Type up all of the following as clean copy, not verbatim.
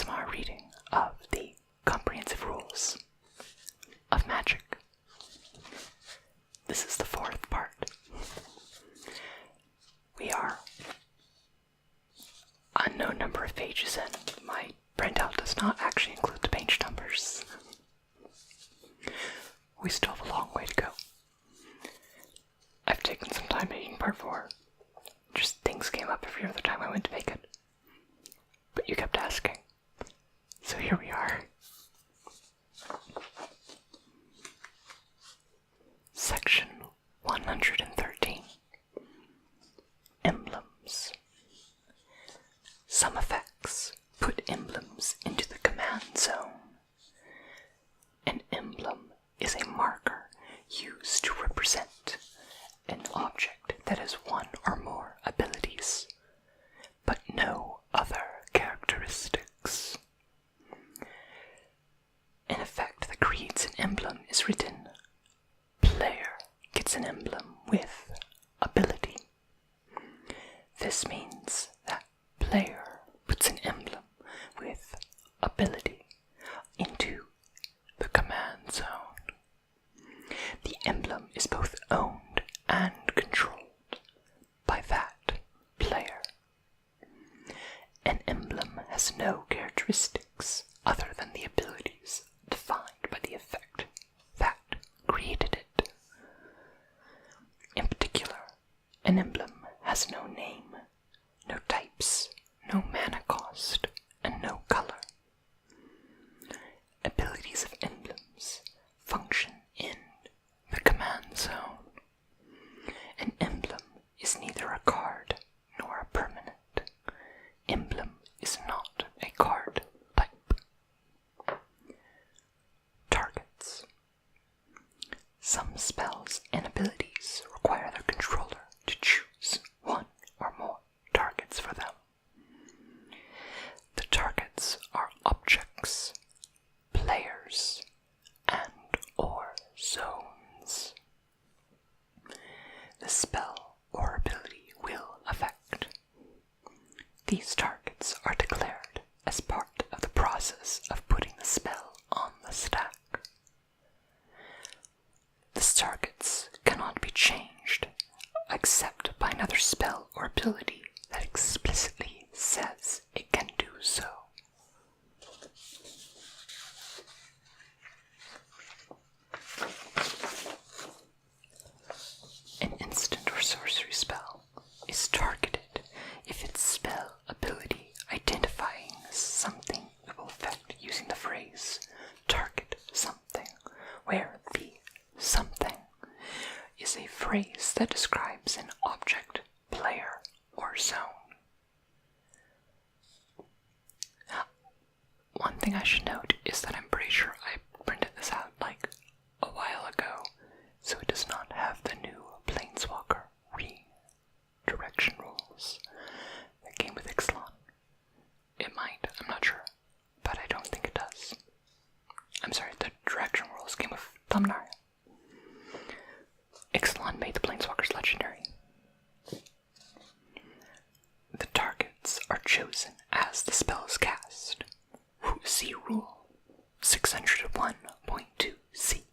ASMR reading of the comprehensive rules of magic. This is the fourth part. We are an unknown number of pages in. My printout does not actually include the page numbers. We still have a long way to go. I've taken some time making part 4. Just things came up every other time I went to make it. But you kept asking. So here we are. Section 113. Emblems. Some effects put emblems into the command zone. An emblem is a marker used to represent an object that has one or more abilities, but no other characteristics. An effect that creates an emblem is written: player gets an emblem with ability. This means that player puts an emblem with ability into the command zone. The emblem is both owned and controlled by that player. An emblem has no characteristics other than the abilities defined by the effect that created it. In particular, an emblem has no name, no types, no mana cost, and no color. Abilities of emblems function in the command zone. An emblem is neither a card nor a permanent. Emblem is not a card type. Targets. Some spells and abilities require their controller to choose one or more targets for them. The targets are objects, players, and/or zones. The spell or ability will affect. These targets are declared as part of the process of putting the spell on the stack. The targets cannot be changed except by another spell or ability that explicitly says it can do so. An instant or sorcery spell is targeted if its spell ability identifying something will affect using the phrase target something, where the something is a phrase that describes an object, player, or zone. One thing I should note is that I'm pretty sure I printed this out like a while ago, so it does not have the new Planeswalker redirection rules that came with Ixalan. It might, I'm not sure, but I don't think it does. I'm sorry, the direction rules came with Dominaria. Ixalan made the Planeswalkers legendary. The targets are chosen as the spell is cast. See Rule 601.2c.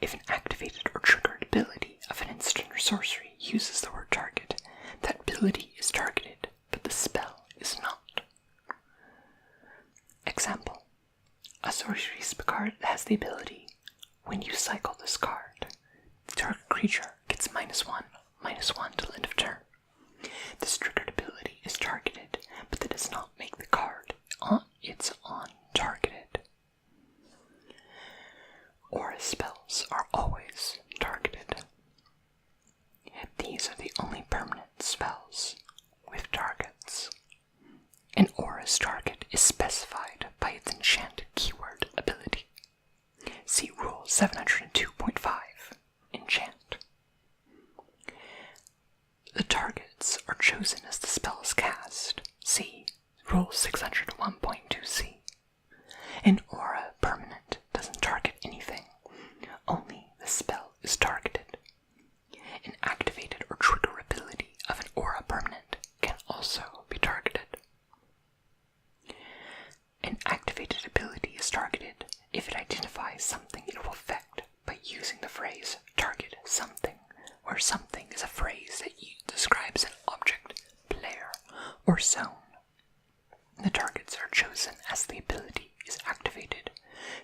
If an activated or triggered ability of an instant or sorcery uses the word target, that ability is targeted, but the spell is not. Example: a sorcery card has the ability: when you cycle this card, the target creature gets -1/-1 till end of turn. This triggered ability is targeted, but that does not make the card it's on-targeted. Aura spells are always targeted. These are the only permanent spells with targets. An aura's target is specified by its enchanted keyword ability. See Rule 702.5, Enchant. The targets are chosen as the spell is cast. See Rule 601.2c. An aura permanent doesn't target anything. Only the spell is targeted. An activated or trigger ability of an aura permanent can also be targeted. it identifies something it will affect by using the phrase target something, where something is a phrase that describes an object, player, or zone. The targets are chosen as the ability is activated.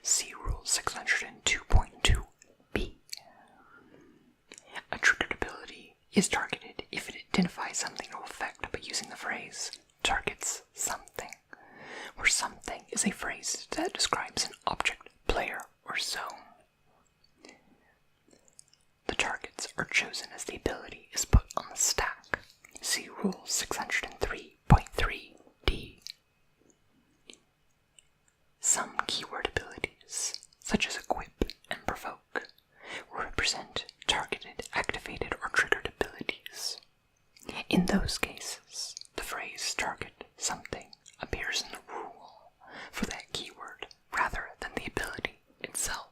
See Rule 602.2b. A triggered ability is targeted if it identifies something it will affect by using the phrase targets something, where something is a phrase that describes an object, player, or zone. The targets are chosen as the ability is put on the stack. See Rule 603.3d. Some keyword abilities, such as equip and provoke, represent targeted, activated, or triggered abilities. In those cases, the phrase target something appears in the rule for that keyword rather than the ability itself.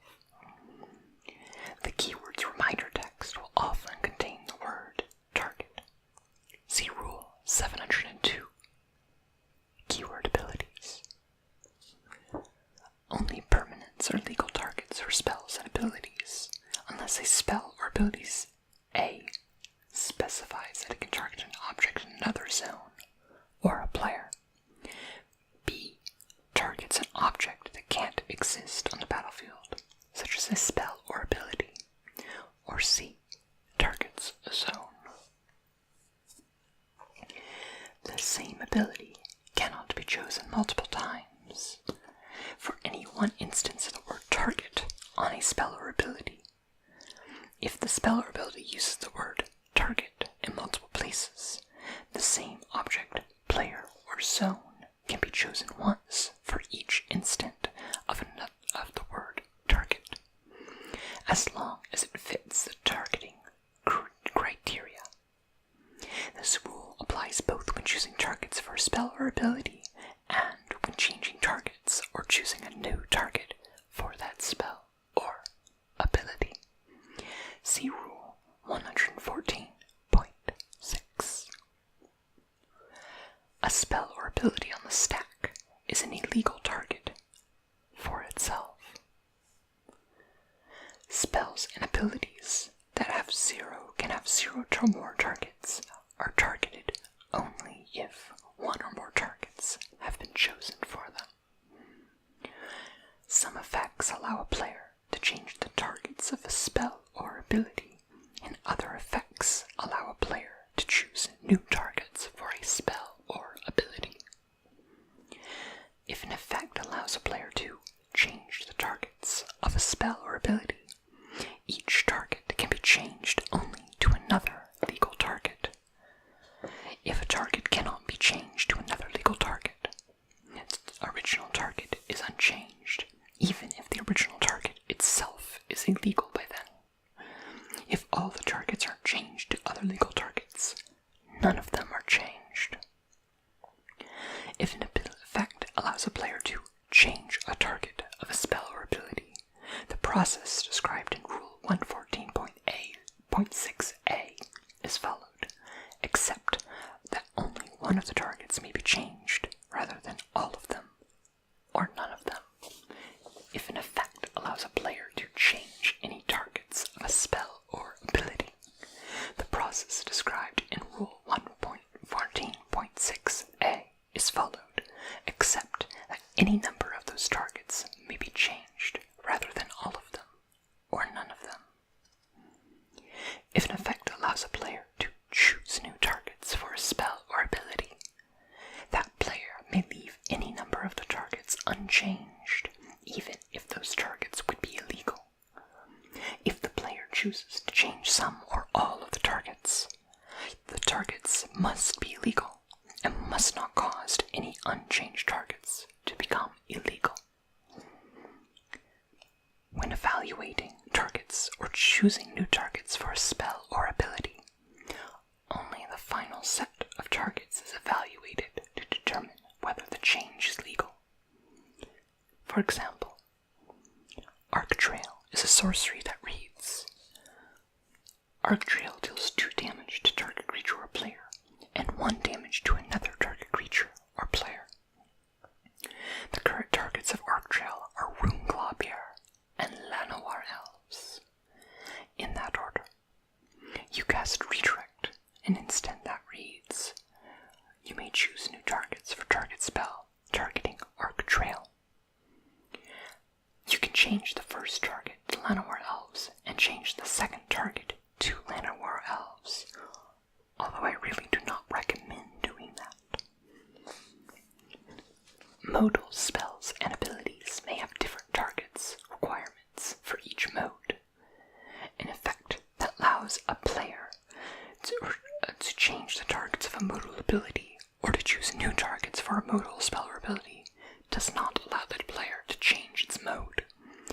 The keyword's reminder text will often contain the word target. See Rule 702. Keyword abilities. Only permanents are legal targets for spells and abilities, unless a spell or abilities A specifies that it can target an object in another zone, or a player. B targets an object that can't exist on the battlefield, such as a spell or ability. Or C targets a zone. The same ability cannot be chosen multiple times. For any one instance of the word target on a spell or ability, if the spell or ability uses the word target in multiple places, the same object, player, or zone can be chosen once for each instant of the word target, as long as it fits the targeting criteria. This rule applies both when choosing targets for a spell or ability and when changing targets or choosing a new target for that spell or ability. See Rule 114.6. A spell or ability on the stack is an illegal target for itself. Spells and abilities that can have zero or more targets are targeted only if one or more targets have been chosen for them. Some effects allow a player to change the targets of a spell or ability, and other effects allow a player to choose new targets for a spell or ability. If an effect allows a player to change the targets of a spell or ability, each target can be changed only to another legal target. If a target cannot be changed to another legal target, its original target is unchanged, even if the original target itself is illegal by then. If all the targets are changed to other legal targets, none of them are changed. If an effect allows a player to change a target of a spell or ability, the process described in Rule 114.6a is followed, except that only one of the targets may be changed rather than all of them, or none of them. If an effect allows a player to change any targets of a spell or ability, the process described in Rule 114.6a is followed, except that any number of those targets may be changed rather than all of them, or none of them. If an effect allows a player to choose new targets for a spell or ability, that player may leave any number of the targets unchanged, even if those targets would be illegal. If the player chooses to change some or all of the targets must be illegal and must not cause any unchanged targets to become illegal. When evaluating targets or choosing new targets for a spell or ability, only the final set of targets is evaluated to determine whether the change is legal. For example, Arc Trail is a sorcery that reads, Arc Trail deals 2 damage to target creature or player, and 1 damage to another target creature or player. The current targets of Arc Trail are Runeclawbear, change the first target to Llanowar elves and change the second target to Llanowar elves, although I really do not recommend doing that. Modal spells and abilities may have different targets requirements for each mode. An effect that allows a player to change the targets of a modal ability or to choose new targets for a modal spell or ability does not allow that player to change its mode.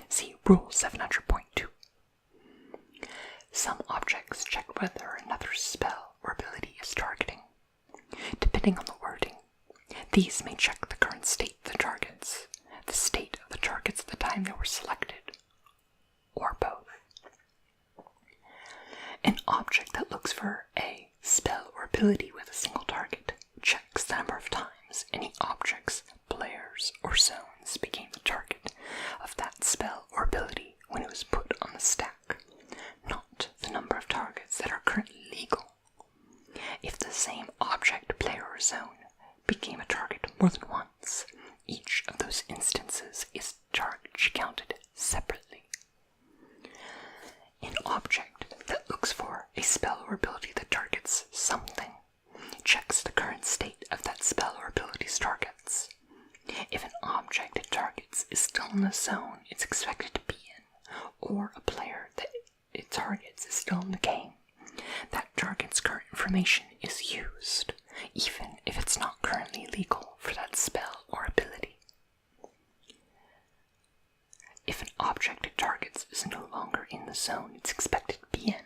See Rule 700.2. Some objects check whether another spell or ability is targeting. Depending on the wording, these may check the current state of the targets, the state of the targets at the time they were selected, or both. An object that looks for a spell or ability with a single target checks the number of times any objects, players, or zones became the target of that spell or ability when it was put on the stack, not the number of targets that are currently legal. If the same object, player, or zone became a target more than once, each of those instances is counted separately. An object that looks for a spell or ability that targets something checks the current state of that spell or ability's targets. If an object it targets is still in the zone it's expected to be in, or a player that it targets is still in the game, that target's current information is used, even if it's not currently legal for that spell or ability. If an object it targets is no longer in the zone it's expected to be in,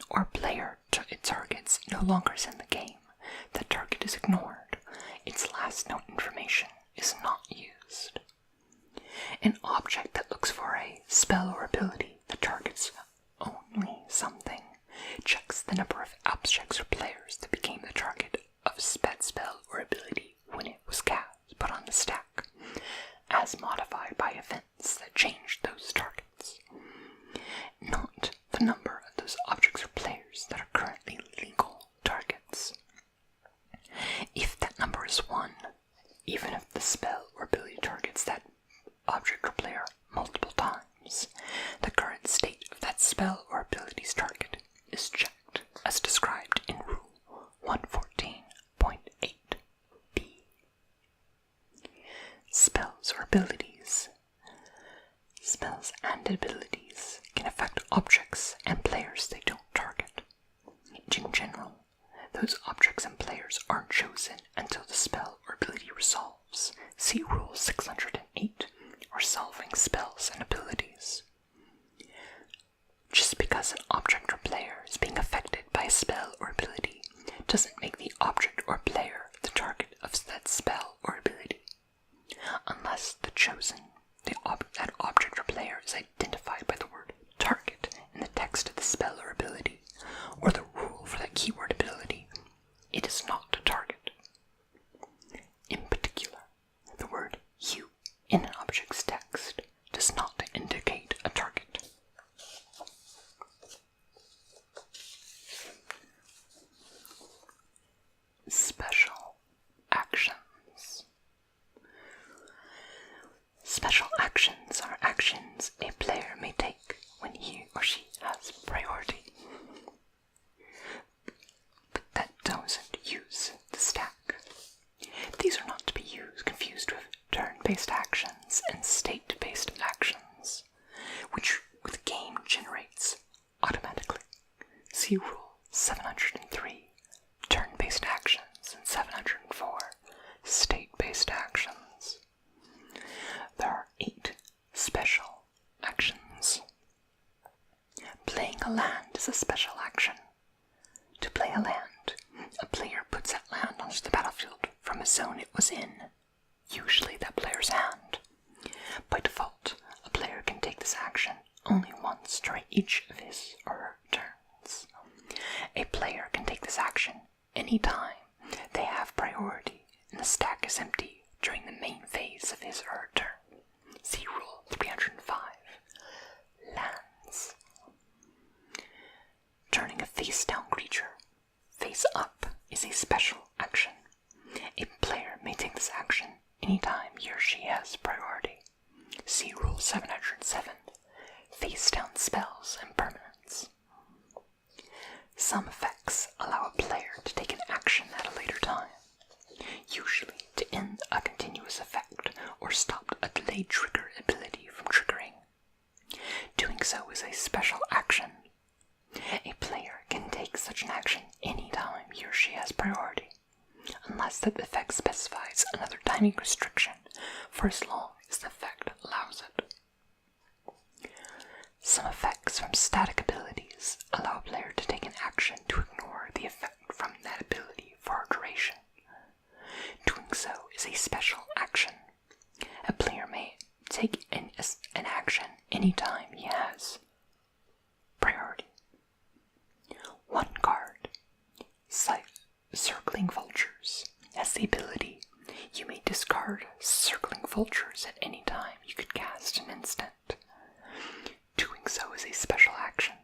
or a player it targets no longer is in the game, that target is ignored. Its last known information is not used. An object that looks for a spell or ability that targets only something checks the number of objects or players that became the target of that spell or ability when it was put on the stack, as modified by events that changed those targets, not the number of those objects or players that are currently legal targets. If that number is 1, even if the spell or ability targets that object or player multiple times, the current state of that spell or ability's target is checked as described in Rule 114.8b. Spells or abilities. Spells and abilities can affect objects and players they don't target. In general, those objects and players aren't chosen until the spell or ability resolves. See Rule 608, Resolving Spells and Abilities. Just because an object or player is being affected by a spell or ability doesn't make the object or player the target of that spell or ability, unless the chosen, that object or player is identified by the word target in the text of the spell or ability, or the rule for that keyword ability. It is not a target. In particular, the word you in an object's text does not indicate a target. Special actions. Special actions are actions a player may take when he or she has priority, but that doesn't use the stack. These are not to be confused with turn-based actions and state-based actions, which the game generates automatically. See Rule 703, turn-based actions, and 704, state-based actions. There are 8 special actions. Playing a land is a special action. To play a land, a player puts that land onto the battlefield from a zone it was in, usually that player's hand. By default, a player can take this action only once during each of his or her turns. A player can take this action any time they have priority and the stack is empty during the main phase of his or her turn. See Rule 305. Lands. Turning a face-down creature face up is a special action. A player may take this action anytime he or she has priority. See Rule 707, Face Down Spells and Permanents. Some effects allow a player to take an action at a later time, usually to end a continuous effect or stop a delayed trigger ability from triggering. Doing so is a special action. A player can take such an action any time he or she has priority, unless that effect specifies another timing restriction for as long as the effect allows it. Some effects from static abilities allow a player to take an action to ignore the effect from that ability for a duration. Doing so is a special action. A player may take an action anytime he has priority. One card, Circling Vultures, has the ability you may discard Circling Vultures at any time you could cast an instant. Doing so is a special action.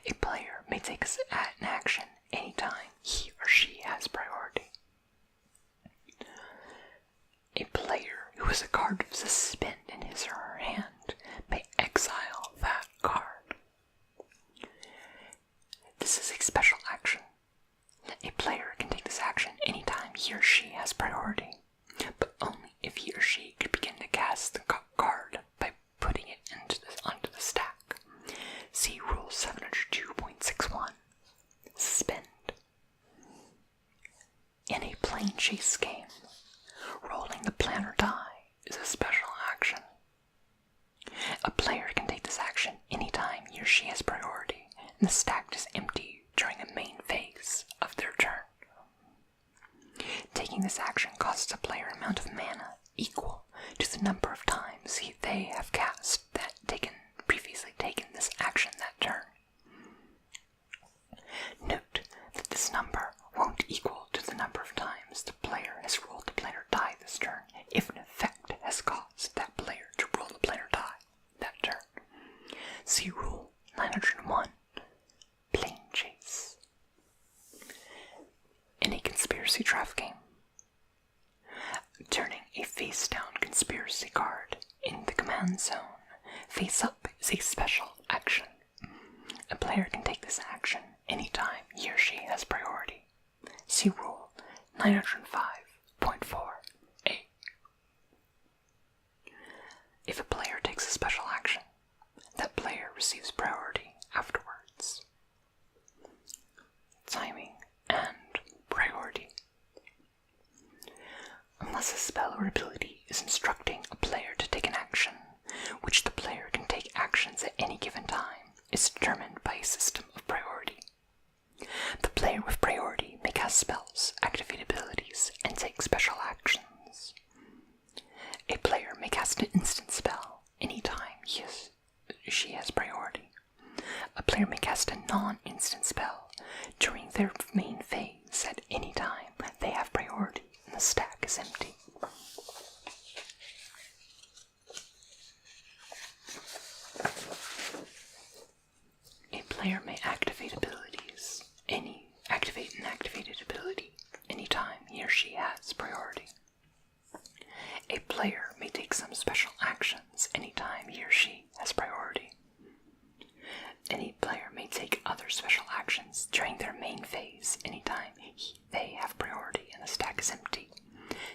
A player may take an action anytime he or she has priority. A player who has a card of Suspend in his or her hand may exile that card. This is a special action. A player can take this action anytime he or she has priority, but only if he or she could begin to cast the card by putting it onto the stack. See Rule 702.61. Suspend. In a plane chase game, rolling the planner die is a special action. A player can take this action anytime he or she has priority, and the stack is empty during the main phase of their turn. Taking this action costs a player an amount of mana equal to the number of times they have previously taken this action that turn. Note that this number won't equal to the number of times the player has rolled the planar die this turn if an effect has caused that player to roll the planar die that turn. See Rule 901, Plane Chase. In a conspiracy draft game, turning a face-down conspiracy card in the command zone face up is a special action. A player can take this action anytime he or she has priority. See Rule 905.4a. If a player takes a special action, that player receives priority afterwards. Timing and priority. Unless a spell or ability is instructing a player to take an action, which the player can take actions at any given time, is determined by a system of priority. The player with priority may cast spells, activate abilities, and take special actions. A player may cast an instant spell anytime she has priority. A player may cast a non-instant spell during their main phase at any time they have priority and the stack is empty. A player may activate abilities, activate an activated ability anytime he or she has priority. A player may take some special actions anytime he or she has priority. Any player may take other special actions during their main phase anytime they have priority and the stack is empty.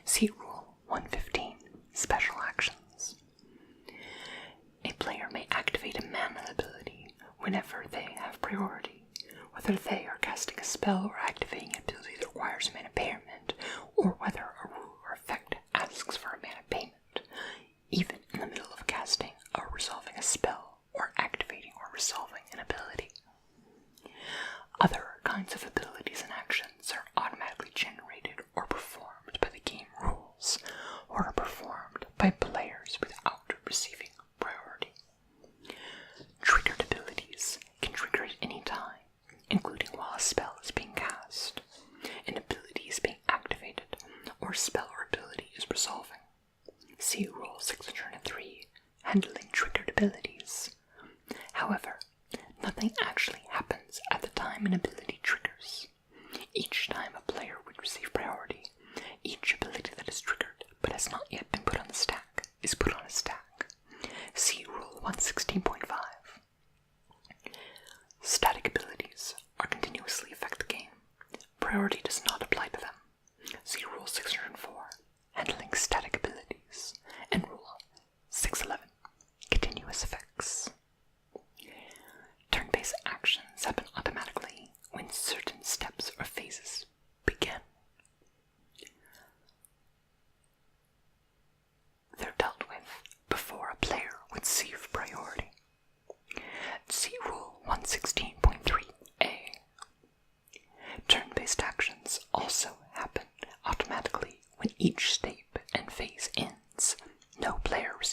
See Rule 115, Special Actions. A player may activate a mana ability whenever they have priority, whether they are casting a spell or activating an ability that requires mana payment, or whether a rule or effect asks for a mana payment, even in the middle of casting or resolving a spell or activating or resolving an ability. Other kinds of abilities and actions are automatically generated or performed by the game rules, or are performed by players without receiving priority. Triggered abilities can trigger at any time, including while a spell is being cast, an ability is being activated, or a spell or ability is resolving. See Rule 603, Handling Triggered Abilities. However, nothing actually happens at the time an ability triggers. Each time a player would receive priority, each ability that is triggered but has not yet been put on the stack is put on a stack.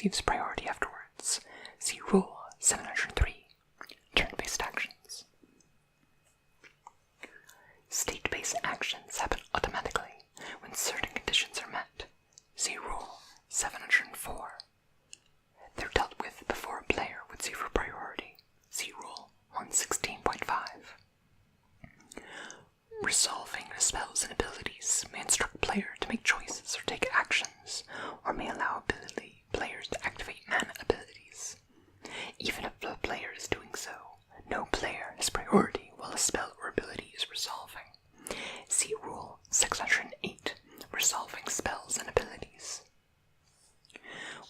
receives priority afterwards. See Rule 703, turn-based actions. State-based actions happen automatically when certain conditions are met. See Rule 704. They're dealt with before a player would see for priority. See Rule 116.5. Resolving spells and abilities may instruct player to make choices or take actions, or may allow players to activate mana abilities. Even if the player is doing so, no player has priority while a spell or ability is resolving. See Rule 608, Resolving Spells and Abilities.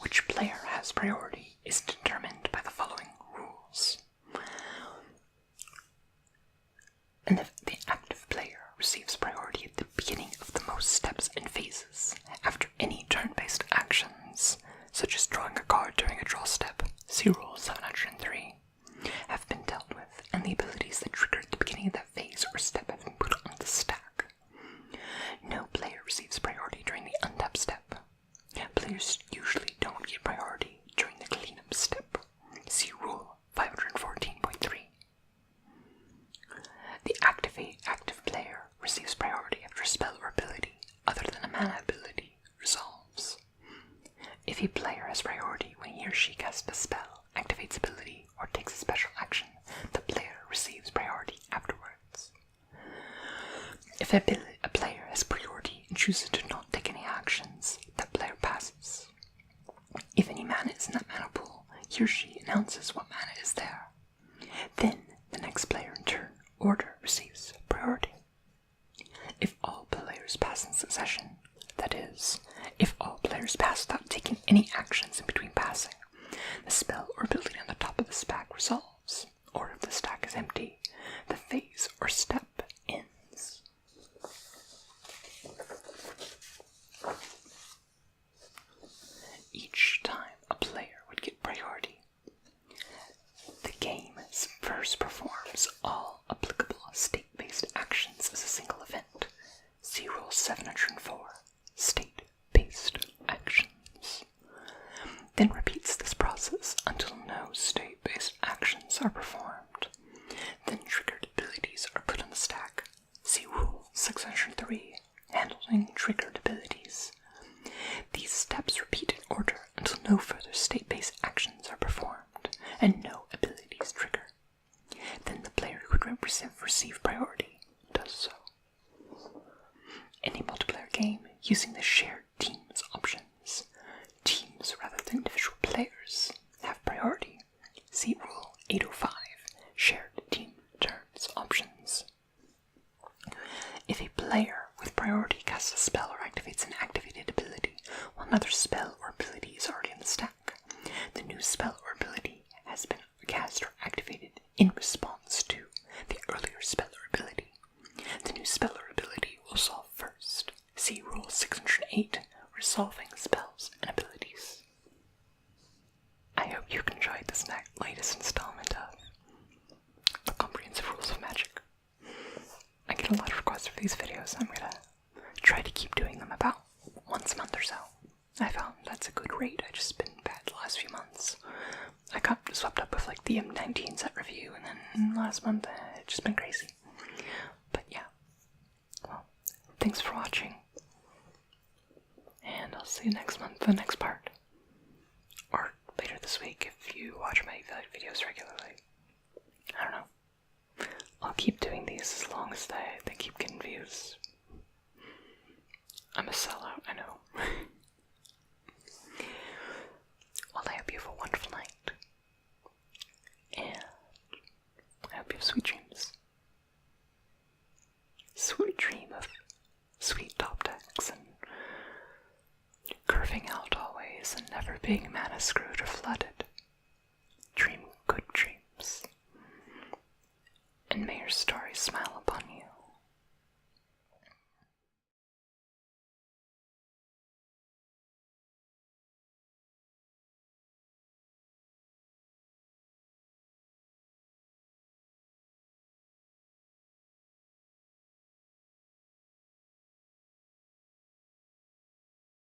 Which player has priority is determined by the following rules. And if the active player receives priority at the beginning of the most steps and phases, after any turn-based actions, such as drawing a card during a draw step, see Rule 703, have been dealt with, and the abilities that trigger at the beginning of that phase or step have been put on the stack. No player receives priority during the untap step. Players usually don't get priority during the cleanup step. See Rule 514.3. The active player receives priority after a spell or ability other than a mana ability resolves. If a player has priority when he or she casts a spell, activates ability, or takes a special action, the player receives priority afterwards. If a player has priority and chooses to not take any actions, that player passes. If any mana is in that mana pool, he or she announces what mana is there. Then, the next player in turn order receives priority. If all players pass in succession, that is, if all players pass without taking any actions in between passing, the spell or ability on the top of the stack resolves, or if the stack is empty, the phase or step ends. Each time a player would get priority, the game first performs all applicable state-based actions as a single event. See Rule 704, State-based Actions. Then repeats this process until no state-based actions are performed. Then triggered abilities are put on the stack. See Rule 603, Handling Triggered Abilities. These steps repeat in order until no further state-based actions are performed, and no abilities trigger. Then the player who would receive priority does so. In a multiplayer game, using the shared teams options, teams rather than individual players have priority. See Rule 805, Shared Team Turns Options. If a player with priority casts a spell or activates an activated ability, while another spell or ability is already in the stack, the new spell or ability has been cast or activated in response to the earlier spell or ability. The new spell or ability will solve first. See Rule 608, Resolving Spells and Abilities. I hope you've enjoyed this latest installment of the Comprehensive Rules of Magic. I get a lot of requests for these videos. I'm gonna try to keep doing them about once a month or so. I found that's a good rate. I've just been bad the last few months. I got swept up with like the M19 set review, and then last month it's just been crazy. But yeah, well, thanks for watching, and I'll see you next month for the next part, or later this week if you watch my videos regularly. I don't know. I'll keep doing these as long as they keep getting views. I'm a sellout, I know. Well, I hope you have a wonderful night, and I hope you have sweet dreams. Sweet dream of sweet top decks and curving out always and never being mana screwed or flooded. Dream good dreams, and may your story smile upon